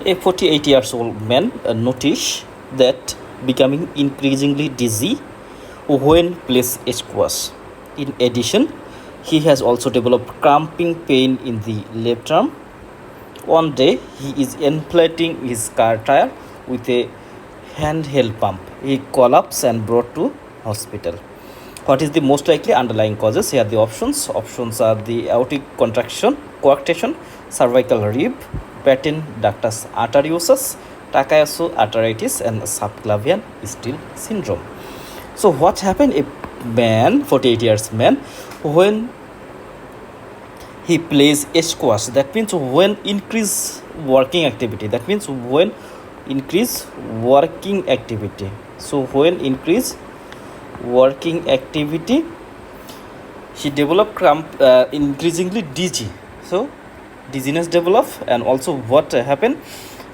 A 48 years old man noticed that becoming increasingly dizzy when plays squash. In addition, he has also developed cramping pain in the left arm. One day, he is inflating his car tire with a handheld pump. He collapsed and brought to hospital. What is the most likely underlying causes? Here are the options. Options are the aortic contraction, coarctation, cervical rib, patent ductus arteriosus, Takayasu arteritis, and subclavian steel syndrome. So what happened? A man, 48 years man, when he plays squash, that means when increase working activity. That means when increase working activity. So when increase working activity, she developed cramp, increasingly dizzy. So dizziness develop, and also what happened,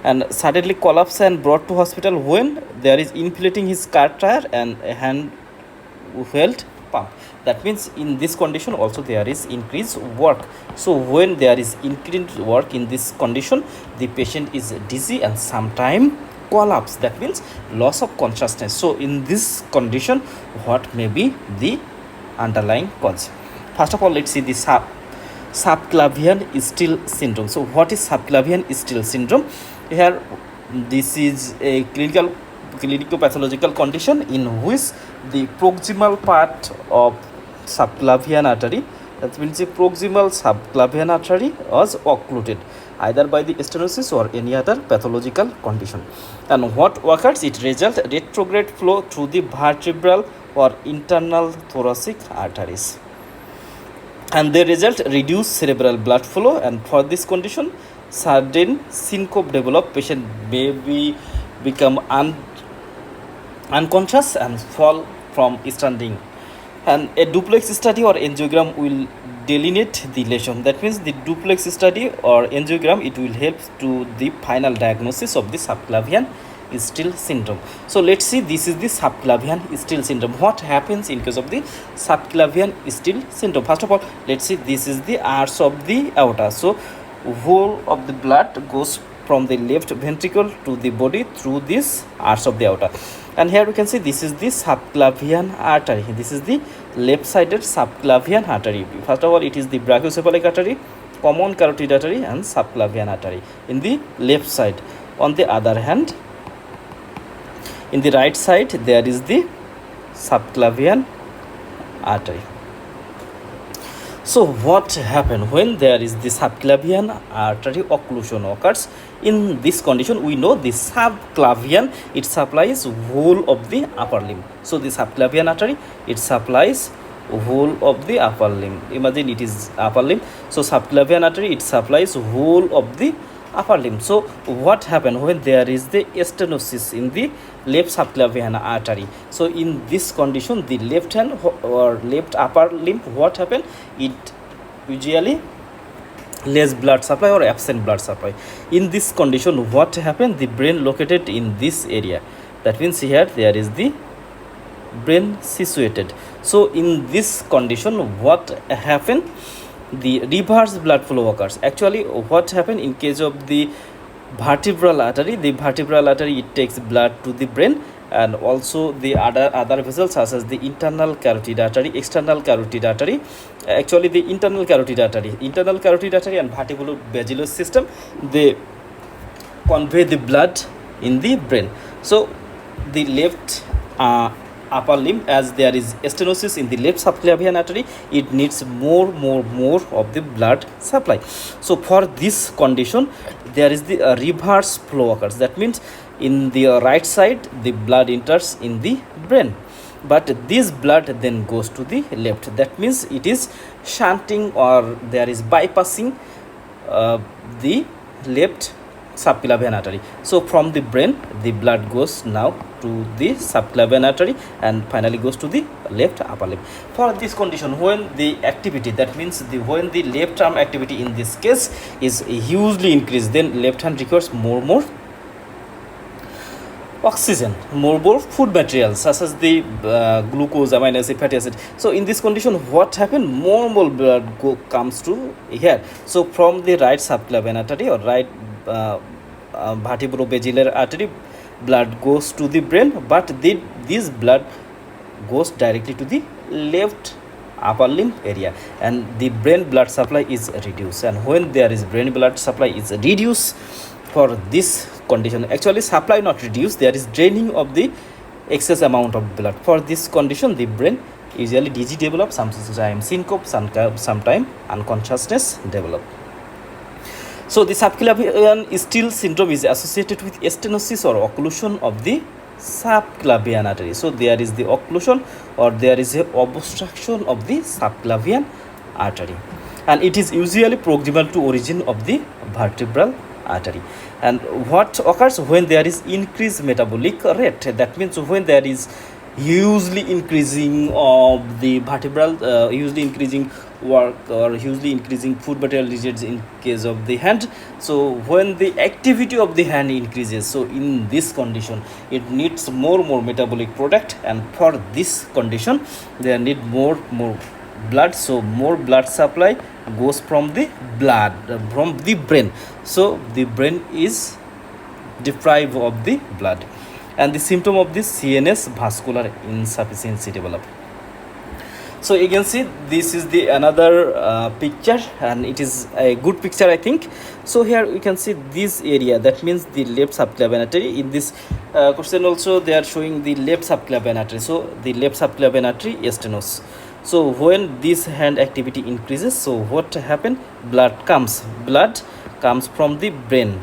and suddenly collapse and brought to hospital when there is inflating his car tire and a hand held pump. That means in this condition also there is increased work. So when there is increased work in this condition, the patient is dizzy and sometime collapse. That means loss of consciousness. So in this condition, what may be the underlying cause? First of all, let's see the subclavian steel syndrome. So what is subclavian steel syndrome? Here, this is a clinical pathological condition in which the proximal part of subclavian artery, that means the proximal subclavian artery, was occluded either by the stenosis or any other pathological condition. And what occurs? It results retrograde flow through the vertebral or internal thoracic arteries, and they result reduced cerebral blood flow. And for this condition, sudden syncope develop. Patient may become unconscious and fall from standing. And a duplex study or angiogram will delineate the lesion. That means the duplex study or angiogram, it will help to the final diagnosis of the subclavian steel syndrome. So let's see, this is the subclavian steel syndrome. What happens in case of the subclavian steel syndrome? First of all, let's see, this is the arch of the aorta. So whole of the blood goes from the left ventricle to the body through this arch of the aorta. And here we can see this is the subclavian artery. This is the left-sided subclavian artery. First of all, it is the brachiocephalic artery, common carotid artery, and subclavian artery in the left side. On the other hand, in the right side, there is the subclavian artery. So what happens when there is the subclavian artery occlusion occurs? In this condition, we know the subclavian, it supplies whole of the upper limb. So the subclavian artery, it supplies whole of the upper limb. Imagine it is upper limb. So subclavian artery, it supplies whole of the upper limb. So what happens when there is the stenosis in the left subclavian artery? So in this condition, the left hand or left upper limb, what happens? It usually less blood supply or absent blood supply. In this condition, what happens? The brain located in this area. That means here there is the brain situated. So in this condition, what happens? The reverse blood flow occurs. Actually, what happens in case of the vertebral artery? The vertebral artery, it takes blood to the brain, and also the other vessels such as the internal carotid artery, external carotid artery. Actually, the internal carotid artery and vertebro-basilar system, they convey the blood in the brain. So the left upper limb, as there is stenosis in the left subclavian artery, it needs more of the blood supply. So for this condition, there is the reverse flow occurs. That means in the right side, the blood enters in the brain, but this blood then goes to the left. That means it is shunting, or there is bypassing the left subclavian artery. So from the brain, the blood goes now to the subclavian artery and finally goes to the left upper limb. For this condition, when the activity, that means when the left arm activity in this case is hugely increased, then left hand requires more oxygen, more food materials such as the glucose, amino acid, fatty acid. So in this condition, what happens? More blood comes to here. So from the right subclavian artery or right vertebro-basilar artery, blood goes to the brain, but this blood goes directly to the left upper limb area, and the brain blood supply is reduced. And when there is brain blood supply is reduced, for this condition, actually supply not reduced, there is draining of the excess amount of blood. For this condition, the brain usually DG develop, sometimes syncope, sometime unconsciousness develop. So the subclavian still syndrome is associated with stenosis or occlusion of the subclavian artery. So there is the occlusion or there is a obstruction of the subclavian artery, and it is usually proximal to origin of the vertebral artery. And what occurs when there is increased metabolic rate? That means when there is hugely increasing of the vertebral, hugely increasing work or hugely increasing food material digits in case of the hand. So when the activity of the hand increases, so in this condition it needs more metabolic product, and for this condition they need more blood. So more blood supply goes from the blood from the brain, so the brain is deprived of the blood, and the symptom of this CNS vascular insufficiency develop. So you can see this is the another picture, and it is a good picture, I think. So here you can see this area, that means the left subclavian artery. In this question also they are showing the left subclavian artery. So the left subclavian artery is stenosis. So when this hand activity increases, so what happen? Blood comes from the brain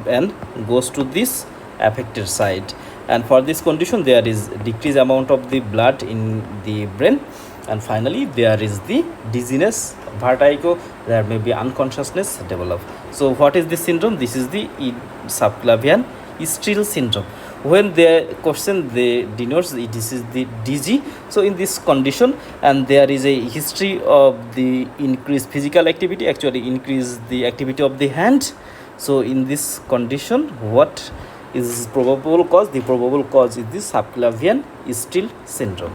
and goes to this affected side, and for this condition there is decreased amount of the blood in the brain, and finally there is the dizziness, vertigo, there may be unconsciousness develop. So what is this syndrome? This is the subclavian steal syndrome. When the question they denotes this is the DG. So in this condition, and there is a history of the increased physical activity, actually increase the activity of the hand. So in this condition, what is probable cause? The probable cause is the subclavian steal syndrome.